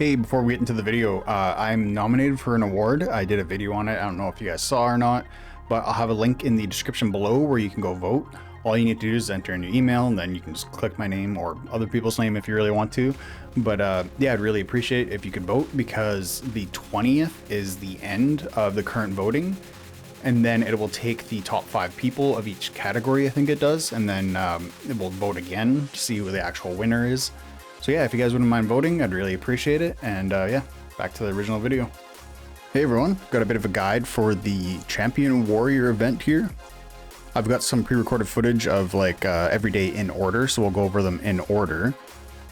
Hey, before we get into the video, I'm nominated for an award. I did a video on it. I don't know if you guys saw or not, but I'll have a link in the description below where you can go vote. All you need to do is enter in your email, and then you can just click my name or other people's name if you really want to. But yeah, I'd really appreciate if you could vote, because the 20th is the end of the current voting. And then it will take the top 5 people of each category, I think it does, and then it will vote again to see who the actual winner is. So yeah, if you guys wouldn't mind voting, I'd really appreciate it. And yeah, back to the original video. Hey everyone, got a bit of a guide for the Champion Warrior event here. I've got some pre-recorded footage of like every day in order, so we'll go over them in order.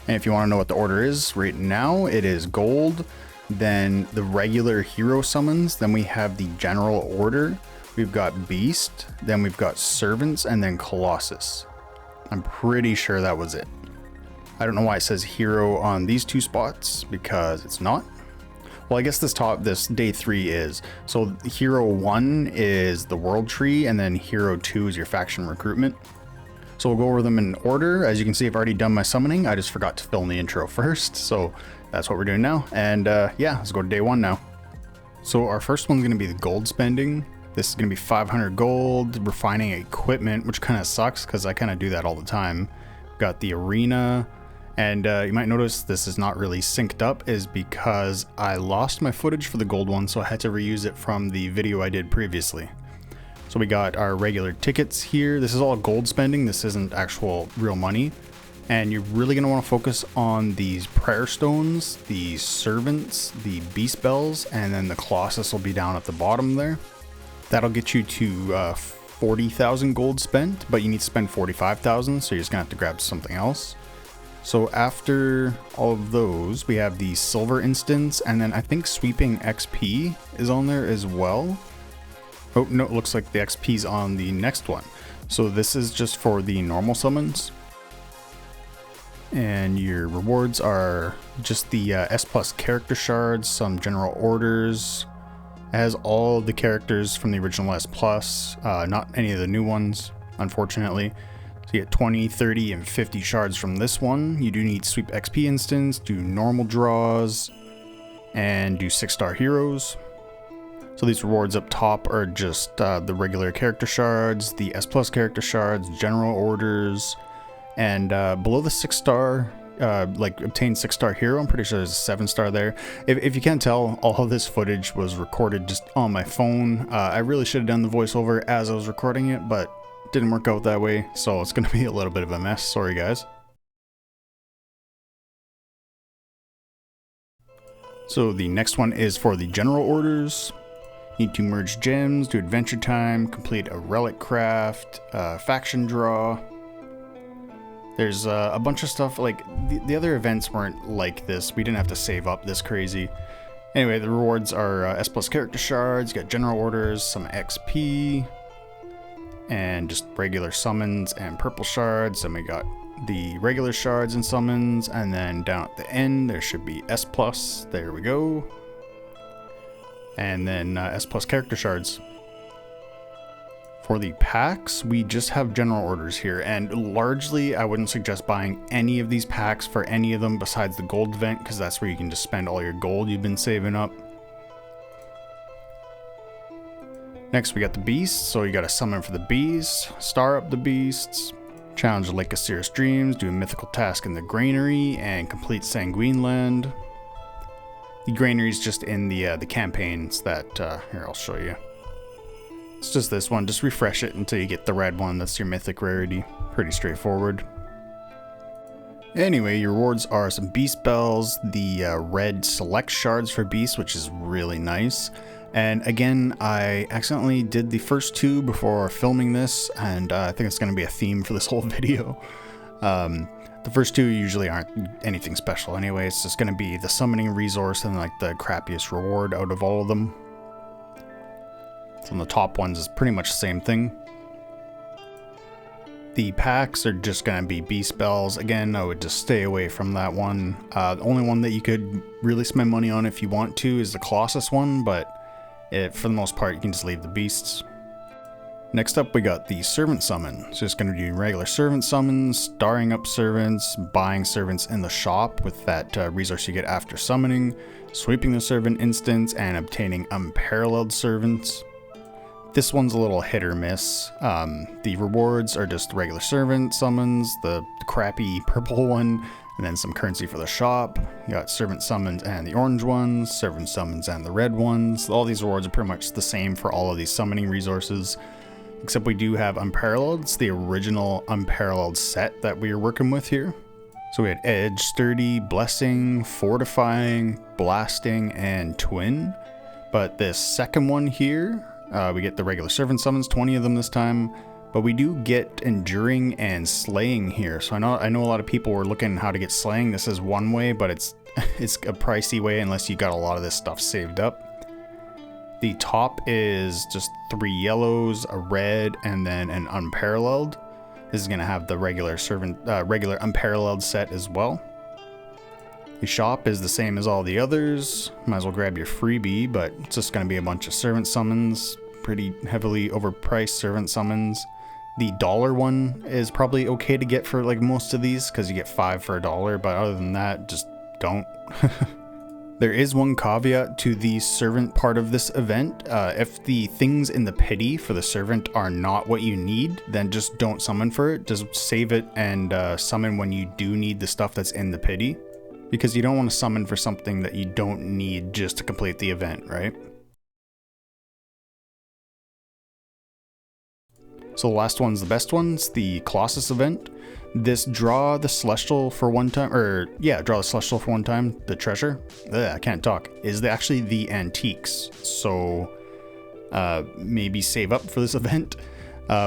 And if you want to know what the order is right now, it is gold, then the regular hero summons, then we have the general order, we've got beast, then we've got servants, and then Colossus. I'm pretty sure that was it. I don't know why it says hero on these two spots, because it's not. Well, I guess this day 3 is. So hero 1 is the world tree, and then hero 2 is your faction recruitment. So we'll go over them in order. As you can see, I've already done my summoning. I just forgot to film the intro first, so that's what we're doing now. And yeah, let's go to day 1 now. So our first one's going to be the gold spending. This is going to be 500 gold, refining equipment, which kind of sucks because I kind of do that all the time. Got the arena. And you might notice this is not really synced up, is because I lost my footage for the gold one, so I had to reuse it from the video I did previously. So we got our regular tickets here. This is all gold spending. This isn't actual real money. And you're really going to want to focus on these prayer stones, the servants, the beast bells, and then the Colossus will be down at the bottom there. That'll get you to 40,000 gold spent, but you need to spend 45,000, so you're just going to have to grab something else. So after all of those, we have the silver instance, and then I think sweeping XP is on there as well. Oh no, it looks like the XP's on the next one. So this is just for the normal summons. And your rewards are just the S+ character shards, some general orders. It has all the characters from the original S+, not any of the new ones, unfortunately. So you get 20, 30, and 50 shards from this one. You do need sweep XP instance, do normal draws, and do 6-star heroes. So these rewards up top are just the regular character shards, the S+ character shards, general orders, and below the 6-star, like obtain 6-star hero, I'm pretty sure there's a 7-star there. If you can't tell, all of this footage was recorded just on my phone. I really should have done the voiceover as I was recording it, but didn't work out that way, so it's going to be a little bit of a mess. Sorry guys. So the next one is for the general orders. You need to merge gems, do adventure time, complete a relic craft, faction draw. There's a bunch of stuff, like the other events weren't like this. We didn't have to save up this crazy. Anyway, the rewards are S+ character shards, you got general orders, some XP, and just regular summons and purple shards. Then we got the regular shards and summons, and then down at the end there should be S+. There we go. And then S+ character shards. For the packs, we just have general orders here, and largely I wouldn't suggest buying any of these packs for any of them besides the gold event, because that's where you can just spend all your gold you've been saving up. Next we got the beasts, so you got to summon for the beasts, star up the beasts, challenge the Lake of Cirrus Dreams, do a mythical task in the granary, and complete Sanguine Land. The granary is just in the campaigns that, here I'll show you. It's just this one, just refresh it until you get the red one, that's your mythic rarity. Pretty straightforward. Anyway, your rewards are some beast bells, the red select shards for beasts, which is really nice. And again, I accidentally did the first 2 before filming this, and I think it's going to be a theme for this whole video. The first 2 usually aren't anything special anyway. It's just going to be the summoning resource and like the crappiest reward out of all of them. So the top ones is pretty much the same thing. The packs are just going to be beast bells. Again, I would just stay away from that one. The only one that you could really spend money on if you want to is the Colossus one, but for the most part you can just leave the beasts. Next up, we got the servant summon. So just going to do regular servant summons, starring up servants, buying servants in the shop with that resource you get after summoning, sweeping the servant instance, and obtaining unparalleled servants. This one's a little hit or miss. The rewards are just regular servant summons, the crappy purple one, and then some currency for the shop. You got servant summons and the orange ones, servant summons and the red ones. All these rewards are pretty much the same for all of these summoning resources. Except we do have Unparalleled. It's the original Unparalleled set that we are working with here. So we had Edge, Sturdy, Blessing, Fortifying, Blasting, and Twin. But this second one here, we get the regular Servant Summons, 20 of them this time. But we do get Enduring and Slaying here. So I know a lot of people were looking how to get Slaying. This is one way, but it's a pricey way unless you got a lot of this stuff saved up. The top is just 3 yellows, a red, and then an unparalleled. This is going to have the regular unparalleled set as well. The shop is the same as all the others. Might as well grab your freebie, but it's just going to be a bunch of servant summons, pretty heavily overpriced servant summons. The dollar one is probably okay to get for like most of these because you get 5 for $1, but other than that, just don't. There is one caveat to the servant part of this event. If the things in the pity for the servant are not what you need, then just don't summon for it. Just save it and summon when you do need the stuff that's in the pity. Because you don't want to summon for something that you don't need just to complete the event, right? So the last one's the best one's the Colossus event. This draw the Celestial for one time, draw the Celestial for one time, the treasure, I can't talk, is actually the antiques. So maybe save up for this event.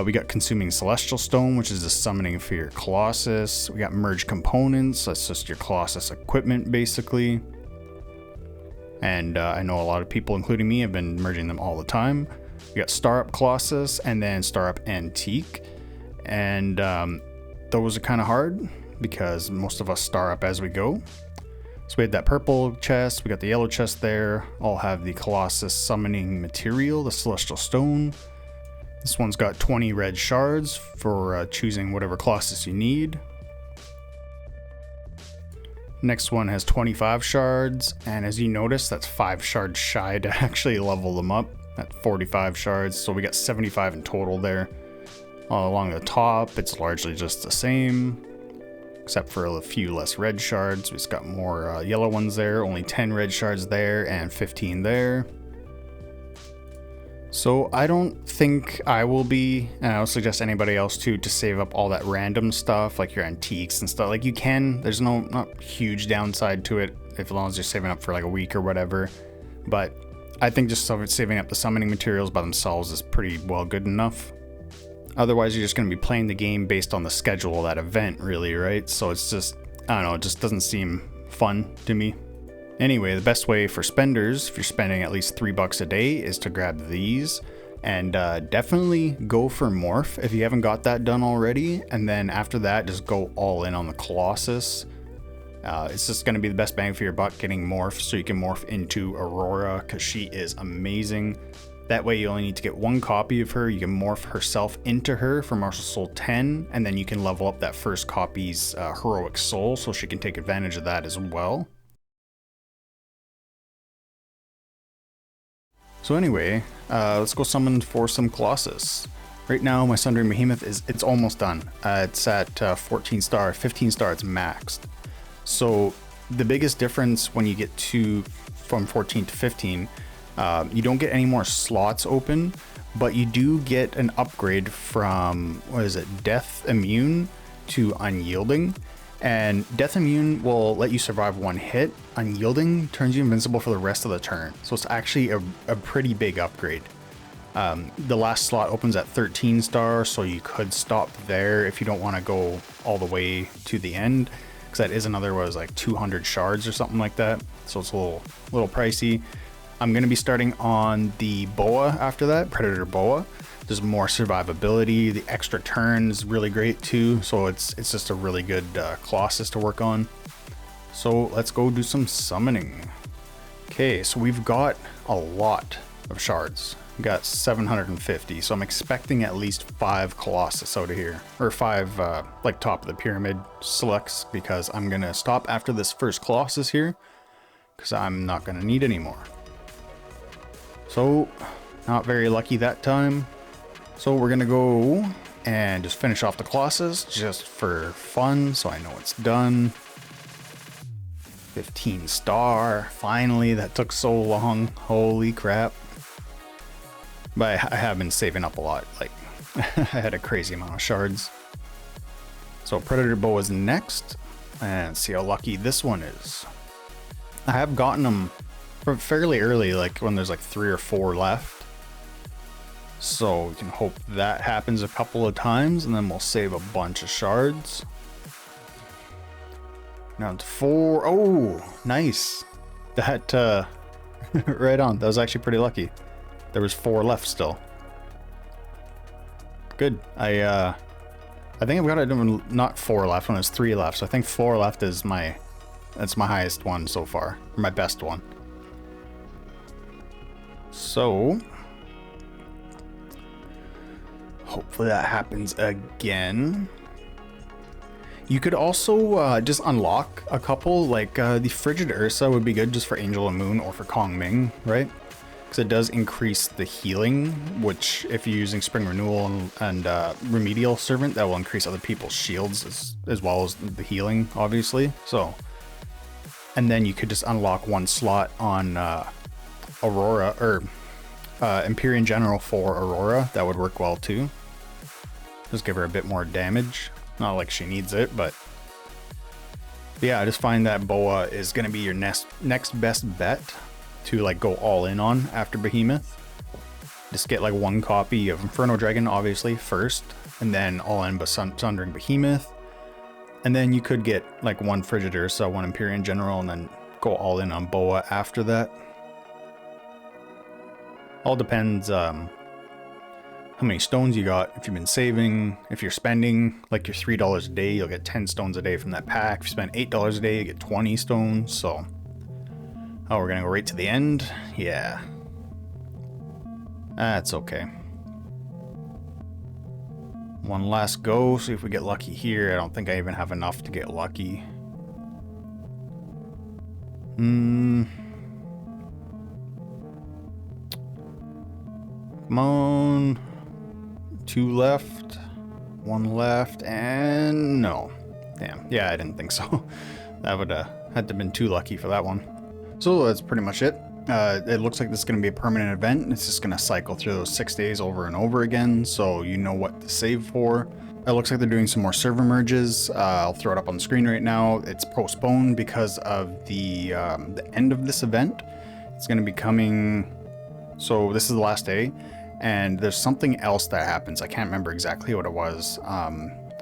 We got Consuming Celestial Stone, which is the summoning for your Colossus. We got Merge Components, that's just your Colossus equipment basically. And I know a lot of people, including me, have been merging them all the time. We got Star Up Colossus and then Star Up Antique. And those are kind of hard because most of us star up as we go. So we had that purple chest, we got the yellow chest there, all have the Colossus summoning material, the Celestial Stone. This one's got 20 red shards for choosing whatever Colossus you need. Next one has 25 shards, and as you notice, that's 5 shards shy to actually level them up at 45 shards, so we got 75 in total there. Along the top, it's largely just the same, except for a few less red shards. We've got more yellow ones there, only 10 red shards there and 15 there. So I don't think I will be, and I would suggest anybody else too, to save up all that random stuff like your antiques and stuff. Like you can, there's not huge downside to it as long as you're saving up for like a week or whatever. But I think just saving up the summoning materials by themselves is pretty well good enough. Otherwise, you're just going to be playing the game based on the schedule of that event, really, right? So it's just, I don't know, it just doesn't seem fun to me. Anyway, the best way for spenders, if you're spending at least $3 a day, is to grab these. And definitely go for Morph if you haven't got that done already. And then after that, just go all in on the Colossus. It's just going to be the best bang for your buck getting Morph so you can morph into Aurora because she is amazing. That way you only need to get 1 copy of her. You can morph herself into her for Martial Soul 10, and then you can level up that first copy's Heroic Soul so she can take advantage of that as well. So anyway, let's go summon for some Colossus. Right now my Sundering Behemoth it's almost done. It's at 14 star, 15 star it's maxed. So the biggest difference when you get from 14 to 15, you don't get any more slots open, but you do get an upgrade from, Death Immune to Unyielding. And Death Immune will let you survive 1 hit. Unyielding turns you invincible for the rest of the turn. So it's actually a pretty big upgrade. The last slot opens at 13 stars, so you could stop there if you don't want to go all the way to the end. Because that is another, 200 shards or something like that. So it's a little pricey. I'm going to be starting on the Boa after that, Predator Boa. There's more survivability. The extra turn is really great too. So it's just a really good Colossus to work on. So let's go do some summoning. Okay, so we've got a lot of shards. Got 750, so I'm expecting at least 5 Colossus out of here, or 5 like top of the pyramid selects, because I'm gonna stop after this first Colossus here because I'm not gonna need any more. So not very lucky that time. So we're gonna go and just finish off the Colossus just for fun, so I know it's done. 15 star, finally. That took so long, holy crap. But I have been saving up a lot, like I had a crazy amount of shards. So Predator Bow is next, and see how lucky this one is. I have gotten them from fairly early, like when there's like 3 or 4 left. So we can hope that happens a couple of times, and then we'll save a bunch of shards. Now it's 4. Oh, nice. That, right on. That was actually pretty lucky. There was 4 left still. Good. I think I've got it, not 4 left when there's 3 left. So I think 4 left is that's my highest one so far, or my best one. So hopefully that happens again. You could also just unlock a couple, like the Frigid Ursa would be good just for Angel and Moon or for Kong Ming, right? Because it does increase the healing, which if you're using Spring Renewal and Remedial Servant, that will increase other people's shields as well as the healing, obviously. So, and then you could just unlock 1 slot on Aurora, or Empyrean General for Aurora. That would work well too. Just give her a bit more damage. Not like she needs it, but yeah, I just find that Boa is going to be your next best bet to like go all in on after Behemoth. Just get like 1 copy of Inferno Dragon, obviously, first, and then all in Sundering Behemoth. And then you could get like 1 Frigid Ursa, 1 Empyrean General, and then go all in on Boa after that. All depends how many stones you got, if you've been saving. If you're spending like your $3 a day, you'll get 10 stones a day from that pack. If you spend $8 a day, you get 20 stones. So, oh, we're gonna go right to the end? Yeah. That's okay. One last go, see if we get lucky here. I don't think I even have enough to get lucky. Come on. 2 left, 1 left, and no. Damn, yeah, I didn't think so. That would had to have been too lucky for that one. So that's pretty much it. It looks like this is going to be a permanent event. It's just going to cycle through those 6 days over and over again, so you know what to save for. It looks like they're doing some more server merges. I'll throw it up on the screen right now. It's postponed because of the end of this event. It's going to be coming, so this is the last day. And there's something else that happens. I can't remember exactly what it was.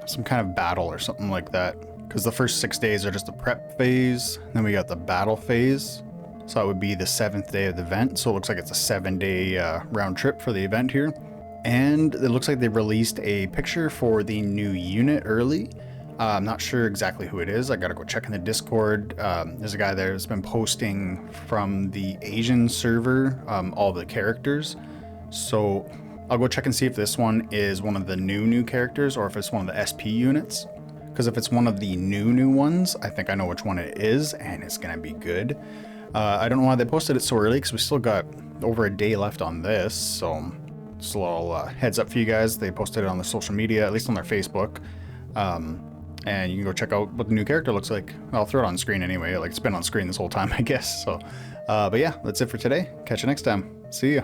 Some kind of battle or something like that. Because the first 6 days are just the prep phase. Then we got the battle phase. So that would be the 7th day of the event. So it looks like it's a 7-day round trip for the event here. And it looks like they released a picture for the new unit early. I'm not sure exactly who it is. I gotta go check in the Discord. There's a guy there that's been posting from the Asian server all the characters. So I'll go check and see if this one is one of the new characters or if it's one of the SP units. Because if it's one of the new ones, I think I know which one it is, and it's gonna be good. I don't know why they posted it so early, because we still got over a day left on this. So just a little heads up for you guys. They posted it on their social media, at least on their Facebook. And you can go check out what the new character looks like. I'll throw it on screen anyway. Like, it's been on screen this whole time, I guess. So, but yeah, that's it for today. Catch you next time. See ya.